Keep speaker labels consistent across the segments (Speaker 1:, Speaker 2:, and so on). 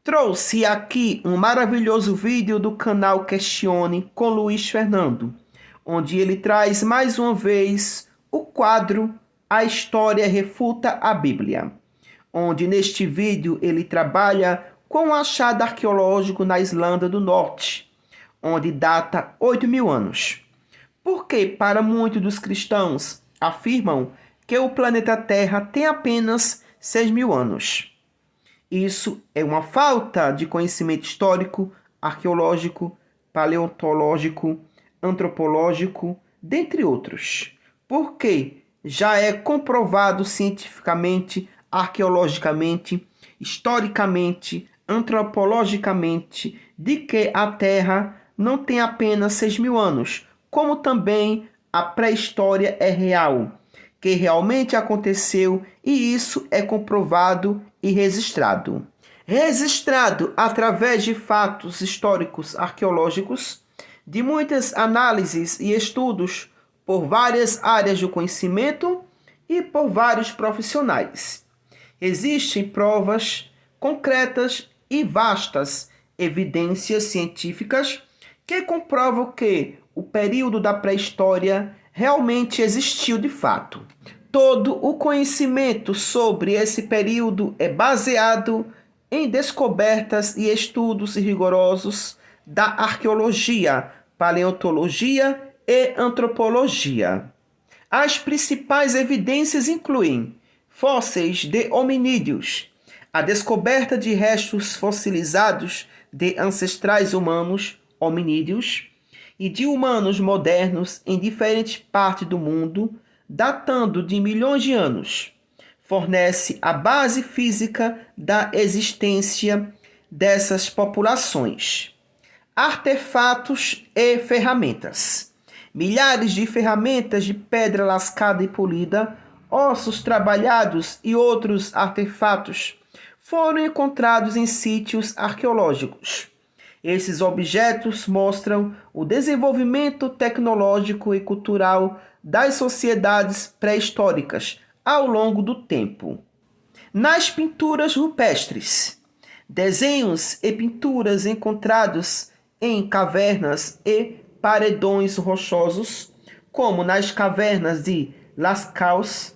Speaker 1: Trouxe aqui um maravilhoso vídeo do canal Questione com Luiz Fernando, onde ele traz mais uma vez o quadro A História Refuta a Bíblia, onde neste vídeo ele trabalha com um achado arqueológico na Islândia do Norte, onde data 8.000 anos. Porque para muitos dos cristãos afirmam que o planeta Terra tem apenas 6.000 anos. Isso é uma falta de conhecimento histórico, arqueológico, paleontológico, antropológico, dentre outros. Porque já é comprovado cientificamente, arqueologicamente, historicamente, antropologicamente, de que a Terra não tem apenas 6.000 anos, como também a pré-história é real, que realmente aconteceu, e isso é comprovado e registrado. Registrado através de fatos históricos arqueológicos, de muitas análises e estudos por várias áreas do conhecimento e por vários profissionais. Existem provas concretas e vastas evidências científicas que comprovam que o período da pré-história realmente existiu de fato. Todo o conhecimento sobre esse período é baseado em descobertas e estudos rigorosos da arqueologia, paleontologia e antropologia. As principais evidências incluem fósseis de hominídeos, a descoberta de restos fossilizados de ancestrais humanos, hominídeos, e de humanos modernos em diferentes partes do mundo, datando de milhões de anos. Fornece a base física da existência dessas populações. Artefatos e ferramentas. Milhares de ferramentas de pedra lascada e polida, ossos trabalhados e outros artefatos foram encontrados em sítios arqueológicos. Esses objetos mostram o desenvolvimento tecnológico e cultural das sociedades pré-históricas ao longo do tempo. Nas pinturas rupestres, desenhos e pinturas encontrados em cavernas e paredões rochosos, como nas cavernas de Lascaux,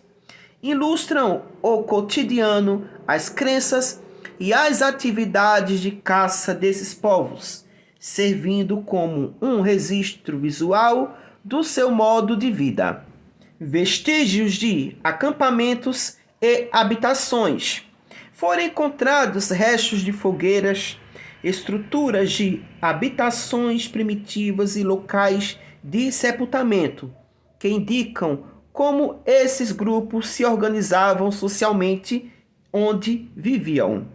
Speaker 1: ilustram o cotidiano, as crenças e as atividades de caça desses povos, servindo como um registro visual do seu modo de vida. Vestígios de acampamentos e habitações. Foram encontrados restos de fogueiras, estruturas de habitações primitivas e locais de sepultamento, que indicam como esses grupos se organizavam socialmente, onde viviam.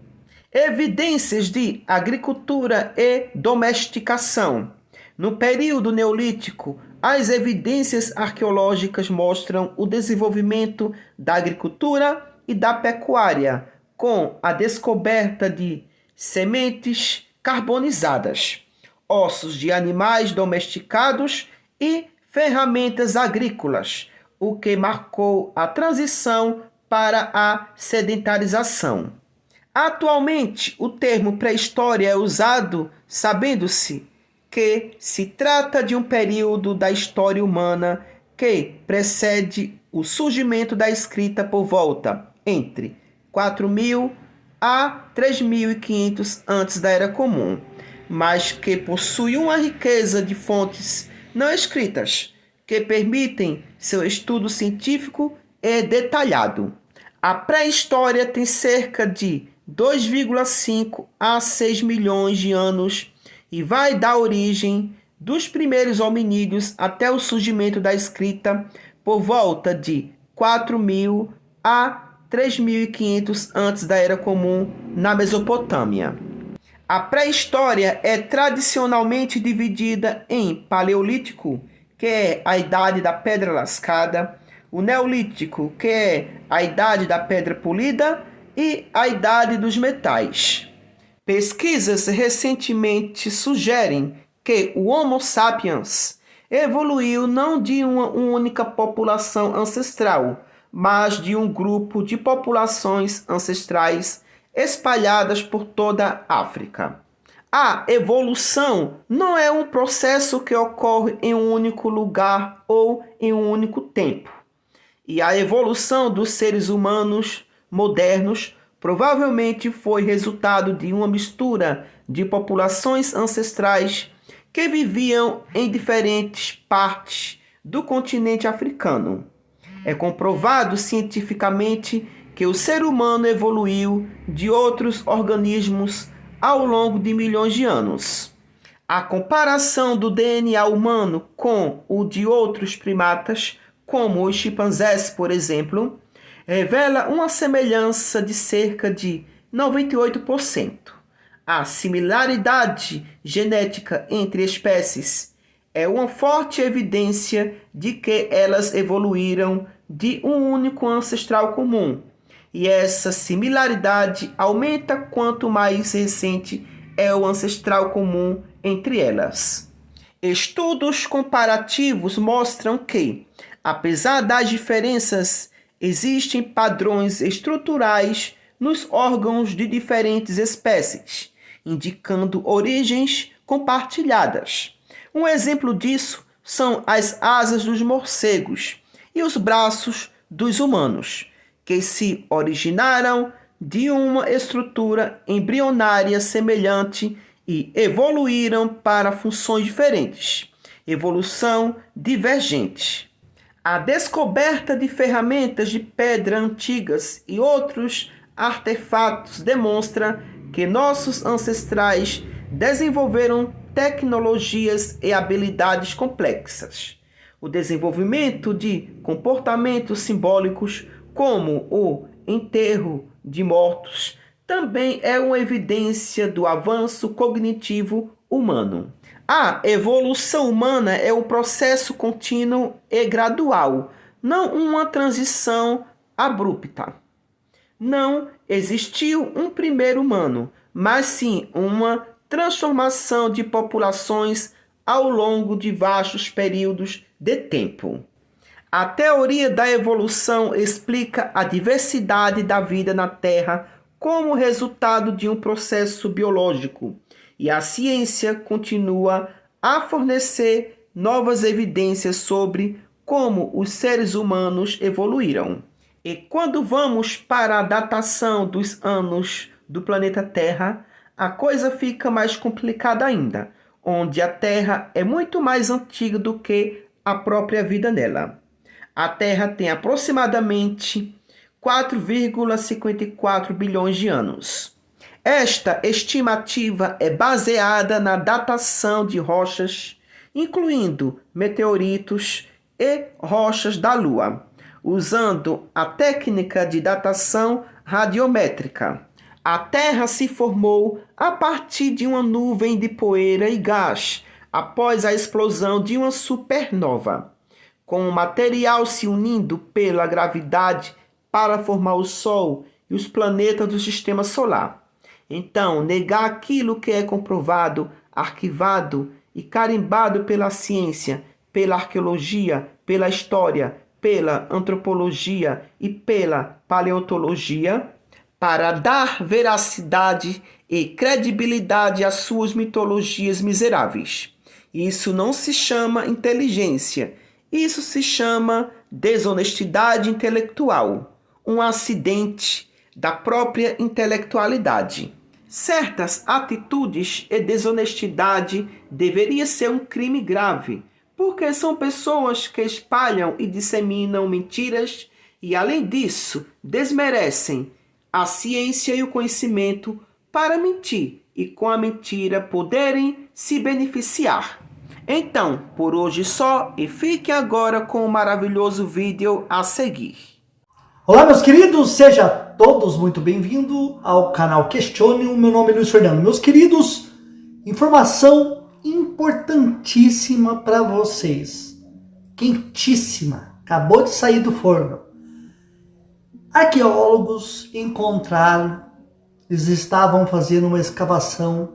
Speaker 1: Evidências de agricultura e domesticação. No período neolítico, as evidências arqueológicas mostram o desenvolvimento da agricultura e da pecuária, com a descoberta de sementes carbonizadas, ossos de animais domesticados e ferramentas agrícolas, o que marcou a transição para a sedentarização. Atualmente, o termo pré-história é usado sabendo-se que se trata de um período da história humana que precede o surgimento da escrita por volta entre 4.000 a 3.500 antes da Era Comum, mas que possui uma riqueza de fontes não escritas que permitem seu estudo científico e detalhado. A pré-história tem cerca de 2,5 a 6 milhões de anos e vai da origem dos primeiros hominídeos até o surgimento da escrita por volta de 4.000 a 3.500 antes da Era Comum na Mesopotâmia. A pré-história é tradicionalmente dividida em Paleolítico, que é a idade da pedra lascada, o Neolítico, que é a idade da pedra polida, e a idade dos metais. Pesquisas recentemente sugerem que o Homo sapiens evoluiu não de uma única população ancestral, mas de um grupo de populações ancestrais espalhadas por toda a África. A evolução não é um processo que ocorre em um único lugar ou em um único tempo. E a evolução dos seres humanos modernos provavelmente foi resultado de uma mistura de populações ancestrais que viviam em diferentes partes do continente africano. É comprovado cientificamente que o ser humano evoluiu de outros organismos ao longo de milhões de anos. A comparação do DNA humano com o de outros primatas, como os chimpanzés, por exemplo, revela uma semelhança de cerca de 98%. A similaridade genética entre espécies é uma forte evidência de que elas evoluíram de um único ancestral comum. E essa similaridade aumenta quanto mais recente é o ancestral comum entre elas. Estudos comparativos mostram que, apesar das diferenças, existem padrões estruturais nos órgãos de diferentes espécies, indicando origens compartilhadas. Um exemplo disso são as asas dos morcegos e os braços dos humanos, que se originaram de uma estrutura embrionária semelhante e evoluíram para funções diferentes. Evolução divergente. A descoberta de ferramentas de pedra antigas e outros artefatos demonstra que nossos ancestrais desenvolveram tecnologias e habilidades complexas. O desenvolvimento de comportamentos simbólicos, como o enterro de mortos, também é uma evidência do avanço cognitivo humano. A evolução humana é um processo contínuo e gradual, não uma transição abrupta. Não existiu um primeiro humano, mas sim uma transformação de populações ao longo de vastos períodos de tempo. A teoria da evolução explica a diversidade da vida na Terra como resultado de um processo biológico, e a ciência continua a fornecer novas evidências sobre como os seres humanos evoluíram. E quando vamos para a datação dos anos do planeta Terra, a coisa fica mais complicada ainda, onde a Terra é muito mais antiga do que a própria vida nela. A Terra tem aproximadamente 4,54 bilhões de anos. Esta estimativa é baseada na datação de rochas, incluindo meteoritos e rochas da Lua, usando a técnica de datação radiométrica. A Terra se formou a partir de uma nuvem de poeira e gás após a explosão de uma supernova, com o material se unindo pela gravidade para formar o Sol e os planetas do Sistema Solar. Então, negar aquilo que é comprovado, arquivado e carimbado pela ciência, pela arqueologia, pela história, pela antropologia e pela paleontologia, para dar veracidade e credibilidade às suas mitologias miseráveis. Isso não se chama inteligência, isso se chama desonestidade intelectual, um acidente da própria intelectualidade. Certas atitudes e desonestidade deveria ser um crime grave, porque são pessoas que espalham e disseminam mentiras e, além disso, desmerecem a ciência e o conhecimento para mentir e com a mentira poderem se beneficiar. Então, por hoje só, e fiquem agora com o maravilhoso vídeo a seguir.
Speaker 2: Olá, meus queridos, sejam todos muito bem-vindos ao canal Questione. O meu nome é Luiz Fernando. Meus queridos, informação importantíssima para vocês, quentíssima, acabou de sair do forno. Arqueólogos encontraram, eles estavam fazendo uma escavação,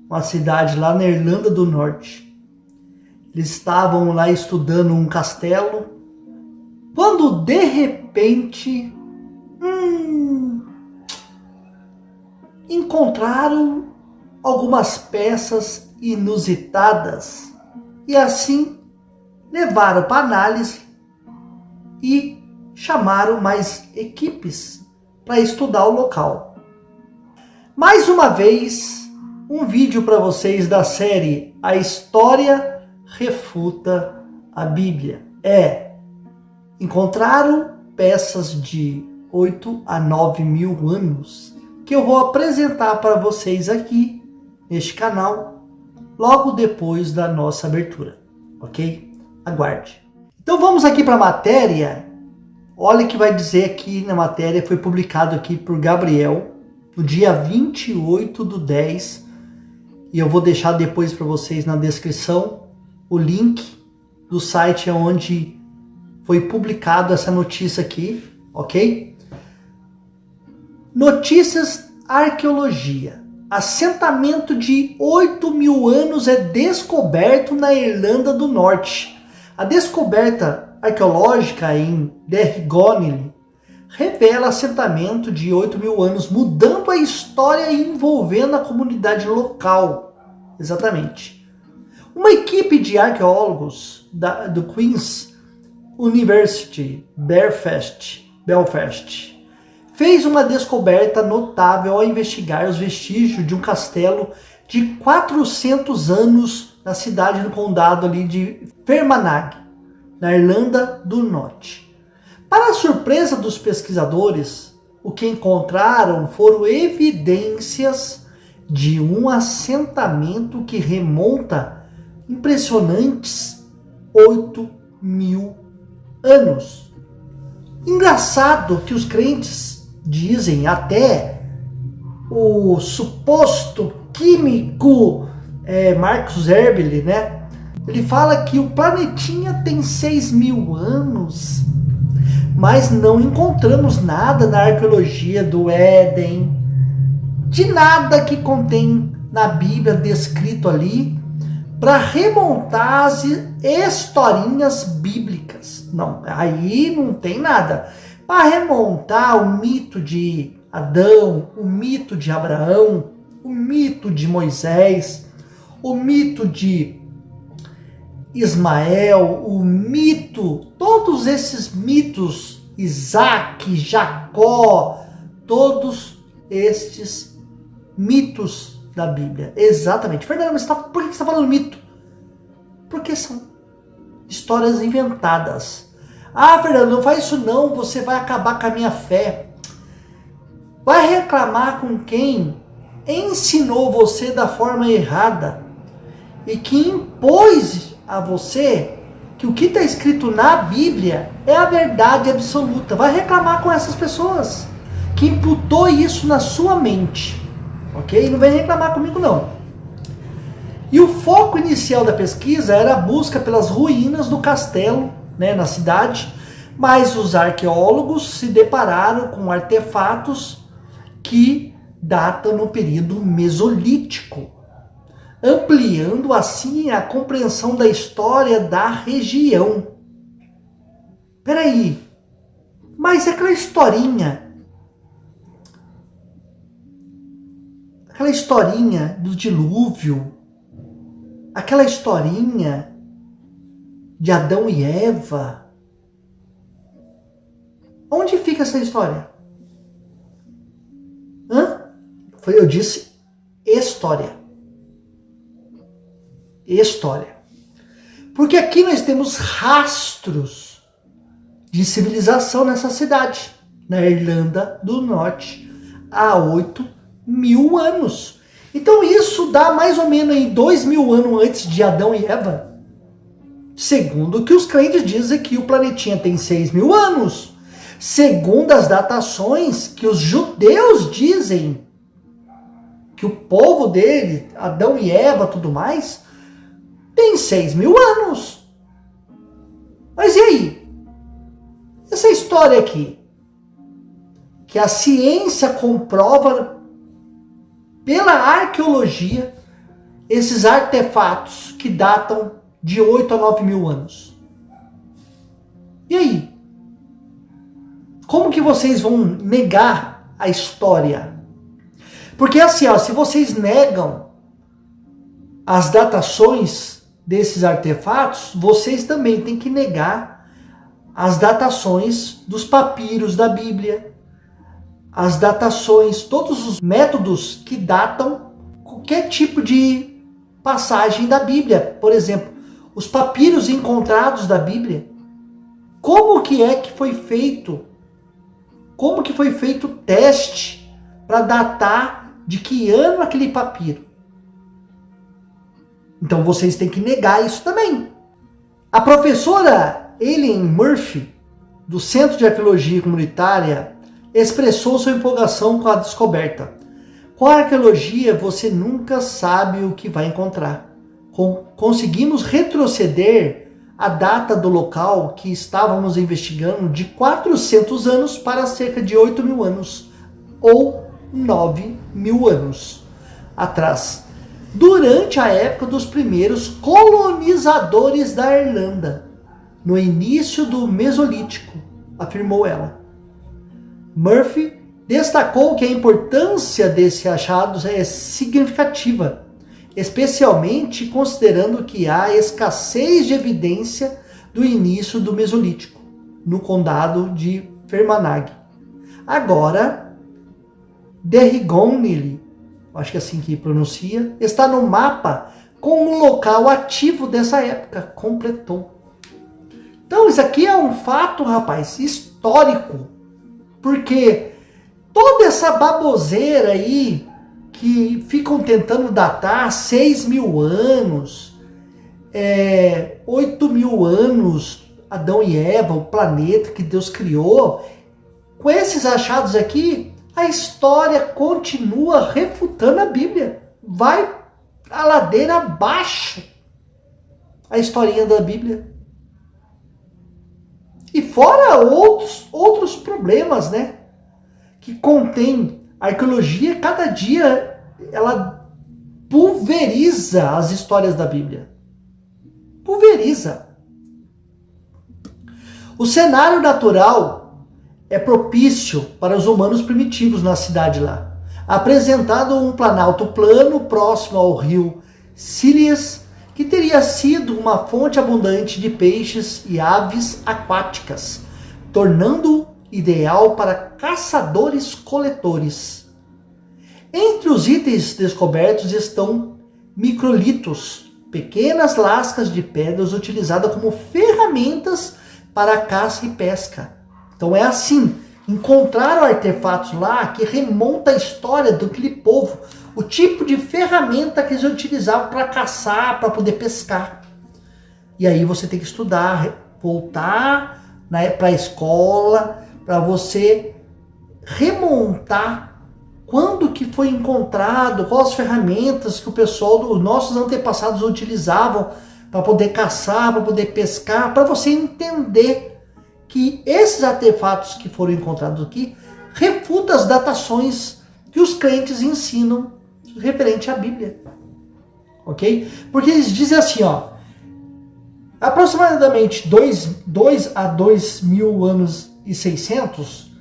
Speaker 2: uma cidade lá na Irlanda do Norte. Eles estavam lá estudando um castelo, quando de repente, encontraram algumas peças inusitadas e assim levaram para análise e chamaram mais equipes para estudar o local. Mais uma vez, um vídeo para vocês da série A História Refuta a Bíblia. Encontraram peças de 8 a 9 mil anos que eu vou apresentar para vocês aqui neste canal logo depois da nossa abertura, ok? Aguarde. Então vamos aqui para a matéria. Olha o que vai dizer aqui na matéria, foi publicado aqui por Gabriel no dia 28/10, e eu vou deixar depois para vocês na descrição o link do site onde foi publicado essa notícia aqui, ok? Notícias Arqueologia. Assentamento de 8 mil anos é descoberto na Irlanda do Norte. A descoberta arqueológica em Derrygonney revela assentamento de 8 mil anos, mudando a história e envolvendo a comunidade local. Exatamente. Uma equipe de arqueólogos do Queen's University Belfast fez uma descoberta notável ao investigar os vestígios de um castelo de 400 anos na cidade do condado ali de Fermanagh, na Irlanda do Norte. Para a surpresa dos pesquisadores, o que encontraram foram evidências de um assentamento que remonta impressionantes 8 mil anos. Engraçado que os crentes dizem, até o suposto químico Marcus Erbele, né? Ele fala que o planetinha tem 6 mil anos, mas não encontramos nada na arqueologia do Éden, de nada que contém na Bíblia descrito ali, para remontar as historinhas bíblicas. Não, aí não tem nada. Para remontar o mito de Adão, o mito de Abraão, o mito de Moisés, o mito de Ismael, o mito, todos esses mitos, Isaac, Jacó, todos estes mitos da Bíblia. Exatamente. Fernando, mas por que você está falando mito? Porque são histórias inventadas. Ah, Fernando, não faz isso não, você vai acabar com a minha fé. Vai reclamar com quem ensinou você da forma errada e que impôs a você que o que está escrito na Bíblia é a verdade absoluta. Vai reclamar com essas pessoas que imputou isso na sua mente, ok? Não vem reclamar comigo não. E o foco inicial da pesquisa era a busca pelas ruínas do castelo, né, na cidade, mas os arqueólogos se depararam com artefatos que datam no período mesolítico, ampliando assim a compreensão da história da região. Peraí, mas aquela historinha do dilúvio, aquela historinha de Adão e Eva, onde fica essa história? Eu disse história. História. Porque aqui nós temos rastros de civilização nessa cidade, na Irlanda do Norte, há 8 mil anos. Então isso dá mais ou menos em 2 mil anos antes de Adão e Eva. Segundo o que os crentes dizem que o planetinha tem 6 mil anos. Segundo as datações que os judeus dizem que o povo dele, Adão e Eva, tudo mais, tem 6 mil anos. Mas e aí? Essa história aqui, que a ciência comprova pela arqueologia esses artefatos que datam de 8 a 9 mil anos. E aí? Como que vocês vão negar a história? Porque assim, ó, se vocês negam as datações desses artefatos, vocês também têm que negar as datações dos papiros da Bíblia, as datações, todos os métodos que datam qualquer tipo de passagem da Bíblia. Por exemplo, os papiros encontrados da Bíblia. Como que é que foi feito? Como que foi feito o teste para datar de que ano aquele papiro? Então vocês têm que negar isso também. A professora Ellen Murphy, do Centro de Arqueologia Comunitária, expressou sua empolgação com a descoberta. Com a arqueologia, você nunca sabe o que vai encontrar. Conseguimos retroceder a data do local que estávamos investigando de 400 anos para cerca de 8.000 anos, ou 9.000 anos atrás, durante a época dos primeiros colonizadores da Irlanda, no início do Mesolítico, afirmou ela. Murphy destacou que a importância desse achado é significativa, especialmente considerando que há escassez de evidência do início do Mesolítico, no condado de Fermanagh. Agora, Derrygonnelly, acho que é assim que pronuncia, está no mapa com um local ativo dessa época, completou. Então isso aqui é um fato, rapaz, histórico, porque toda essa baboseira aí, que ficam tentando datar 6.000 anos, 8.000 anos, Adão e Eva, o planeta que Deus criou, com esses achados aqui, a história continua refutando a Bíblia. Vai a ladeira abaixo a historinha da Bíblia. E fora outros problemas, né? Que contém a arqueologia, cada dia ela pulveriza as histórias da Bíblia. Pulveriza. O cenário natural é propício para os humanos primitivos na cidade lá. Apresentado um planalto plano próximo ao rio Cílias, que teria sido uma fonte abundante de peixes e aves aquáticas, tornando-o ideal para caçadores-coletores. Entre os itens descobertos estão microlitos, pequenas lascas de pedras utilizadas como ferramentas para caça e pesca. Então é assim, encontraram artefatos lá que remontam a história daquele povo, o tipo de ferramenta que eles utilizavam para caçar, para poder pescar. E aí você tem que estudar, voltar, né, para a escola, para você remontar quando que foi encontrado, quais as ferramentas que o pessoal dos nossos antepassados utilizavam para poder caçar, para poder pescar, para você entender que esses artefatos que foram encontrados aqui refutam as datações que os crentes ensinam referente à Bíblia. Ok? Porque eles dizem assim, ó, aproximadamente 2 a 2.000 anos e 600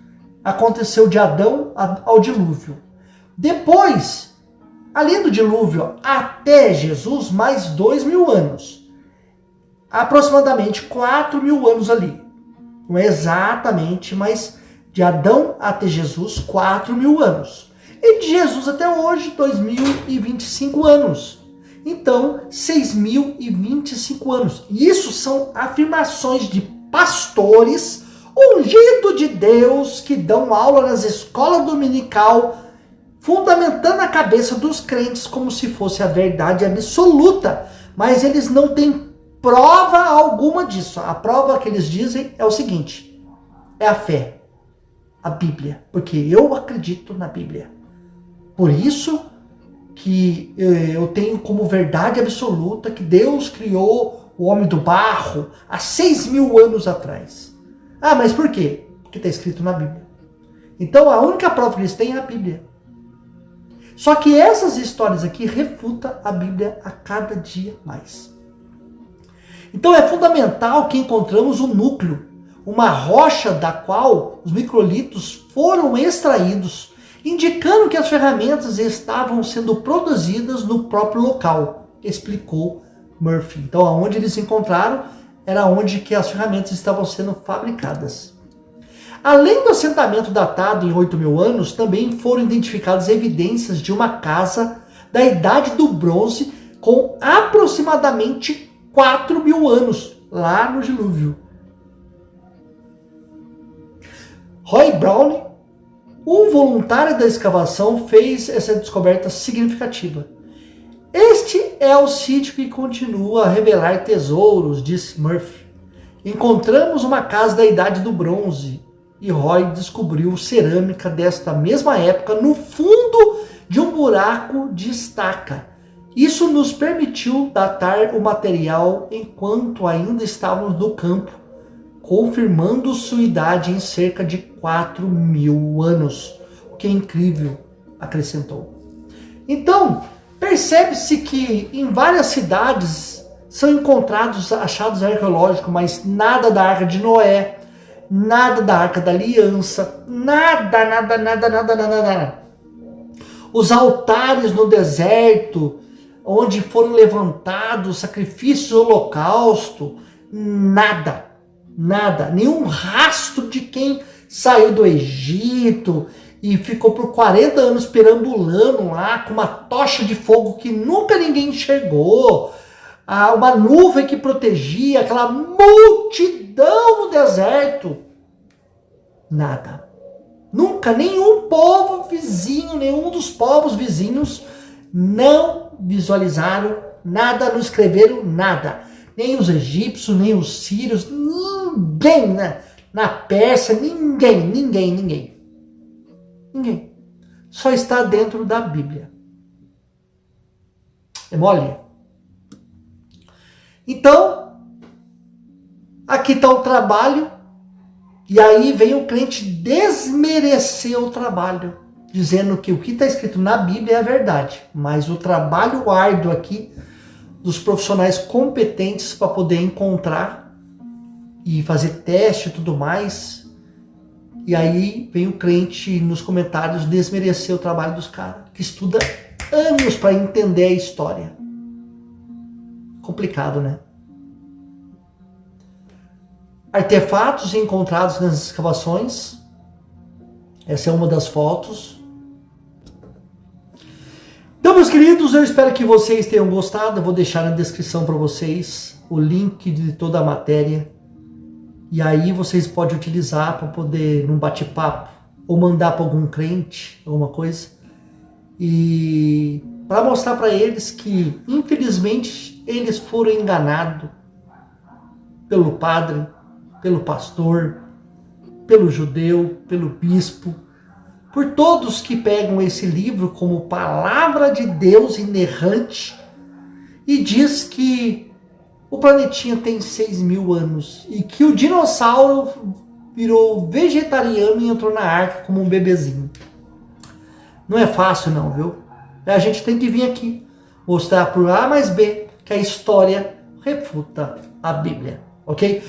Speaker 2: aconteceu de Adão ao dilúvio. Depois, além do dilúvio até Jesus, mais 2.000 anos. Aproximadamente 4.000 anos ali. Não é exatamente, mas de Adão até Jesus, 4.000 anos. E de Jesus até hoje, 2.025 anos. Então, 6.025 anos. Isso são afirmações de pastores ungidos de Deus que dão aula nas escolas dominical, fundamentando a cabeça dos crentes como se fosse a verdade absoluta. Mas eles não têm prova alguma disso. A prova que eles dizem é o seguinte: é a fé, a Bíblia, porque eu acredito na Bíblia. Por isso que eu tenho como verdade absoluta que Deus criou o homem do barro há 6.000 anos atrás. Ah, mas por quê? Porque está escrito na Bíblia. Então a única prova que eles têm é a Bíblia. Só que essas histórias aqui refutam a Bíblia a cada dia mais. Então é fundamental que encontramos o núcleo, uma rocha da qual os microlitos foram extraídos. indicando que as ferramentas estavam sendo produzidas no próprio local, explicou Murphy. Então, aonde eles encontraram era onde que as ferramentas estavam sendo fabricadas. Além do assentamento datado em 8.000 anos, também foram identificadas evidências de uma casa da Idade do Bronze com aproximadamente 4.000 anos, lá no dilúvio. Roy Brown, um voluntário da escavação, fez essa descoberta significativa. Este é o sítio que continua a revelar tesouros, disse Murphy. Encontramos uma casa da Idade do Bronze e Roy descobriu cerâmica desta mesma época no fundo de um buraco de estaca. Isso nos permitiu datar o material enquanto ainda estávamos no campo, confirmando sua idade em cerca de 4.000 anos. O que é incrível, acrescentou. Então, percebe-se que em várias cidades são encontrados achados arqueológicos, mas nada da Arca de Noé, nada da Arca da Aliança, nada. Os altares no deserto, onde foram levantados sacrifícios do holocausto, nada, nenhum rastro de quem saiu do Egito e ficou por 40 anos perambulando lá com uma tocha de fogo que nunca ninguém enxergou, uma nuvem que protegia aquela multidão no deserto. Nada. Nunca, nenhum povo vizinho, nenhum dos povos vizinhos não visualizaram nada, não escreveram nada. Nem os egípcios, nem os sírios, ninguém, né? Na Pérsia, ninguém. Só está dentro da Bíblia. É mole? Então, aqui está o trabalho, e aí vem o crente desmerecer o trabalho, dizendo que o que está escrito na Bíblia é a verdade, mas o trabalho árduo aqui dos profissionais competentes para poder encontrar e fazer teste e tudo mais. E aí vem o crente nos comentários desmerecer o trabalho dos caras, que estuda anos para entender a história. Complicado, né? Artefatos encontrados nas escavações. Essa é uma das fotos. Então, meus queridos, eu espero que vocês tenham gostado. Eu vou deixar na descrição para vocês o link de toda a matéria. E aí vocês podem utilizar para poder, num bate-papo, ou mandar para algum crente, alguma coisa. E para mostrar para eles que, infelizmente, eles foram enganados pelo padre, pelo pastor, pelo judeu, pelo bispo, por todos que pegam esse livro como palavra de Deus inerrante e diz que o planetinha tem 6.000 anos e que o dinossauro virou vegetariano e entrou na arca como um bebezinho. Não é fácil não, viu? A gente tem que vir aqui mostrar por A mais B que a história refuta a Bíblia, ok?